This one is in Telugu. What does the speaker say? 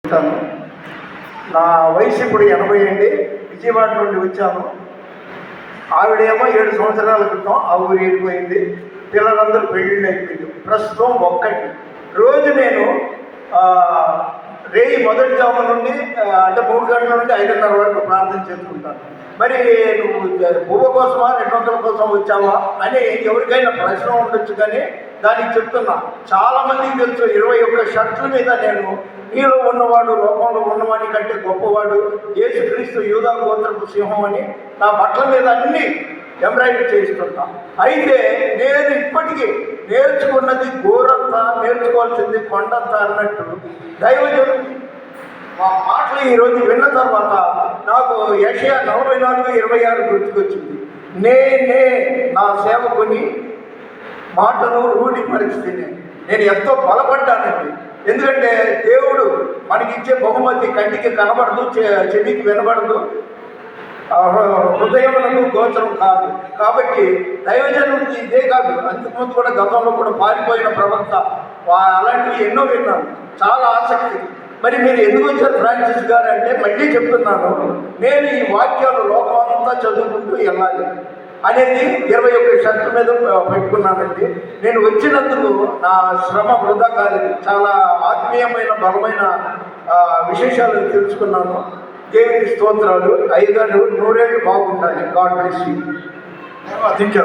వచ్చాను. నా వయసు ఇప్పుడు 80 అండి. విజయవాడ నుండి వచ్చాను. ఆవిడేమో 7 సంవత్సరాల క్రితం ఆ ఊరు వెళ్ళిపోయింది. పిల్లలందరూ పెళ్ళిళ్ళు అయిపోయింది. ప్రస్తుతం ఒక్కటి రోజు నేను రేయి మొదటి జాము నుండి అంటే 3 గంటల నుండి 5:30 వరకు ప్రార్థన చేసుకుంటాను. మరి నువ్వు బువ్వ కోసమా 200 కోసం వచ్చావా అని ఎవరికైనా ప్రశ్న ఉండొచ్చు, కానీ దానికి చెప్తున్నా. చాలామందికి తెలుసు 21 షర్ట్ల మీద నేను నీలో ఉన్నవాడు లోకంలో ఉన్నవాడి కంటే గొప్పవాడు, యేసుక్రీస్తు యూదా గోత్రపు సింహం అని నా బట్టల మీద అన్నీ ఎంబ్రాయిడరీ చేయిస్తుంటా. అయితే నేను ఇప్పటికీ నేర్చుకున్నది గోరంతా, నేర్చుకోవాల్సింది కొండంతా అన్నట్టు దైవజనుడు మా మాటలు ఈరోజు విన్న తర్వాత నాకు యెషయా 44:26 గుర్తుకొచ్చింది. నేనే నా సేవకుని మాటను రూఢిపరిస్థితిని. నేను ఎంతో బలపడ్డానండి. ఎందుకంటే దేవుడు మనకిచ్చే బహుమతి కంటికి కనబడదు, చెవికి వినబడదు, హృదయములకు గోచరం కాదు. కాబట్టి దైవజనుడికి ఇదే కాదు, అంతకుముందు కూడా గతంలో కూడా పారిపోయిన ప్రవక్త అలాంటివి ఎన్నో విన్నాను. చాలా ఆసక్తి. మరి మీరు ఎందుకు వచ్చారు ఫ్రాన్సిస్ గారు అంటే మళ్ళీ చెప్తున్నాను, నేను ఈ వాక్యాలు లోకమంతా చదువుకుంటూ వెళ్ళాలి అనేది 21 షర్ట్ల మీద పెట్టుకున్నానండి. నేను వచ్చినందుకు నా శ్రమ వృధా కాలేదు. చాలా ఆత్మీయమైన బలమైన విశేషాలు తెలుసుకున్నాను. దేవుని స్తోత్రాలు. 5 నూరేళ్ళు బాగుండాలి. God bless you.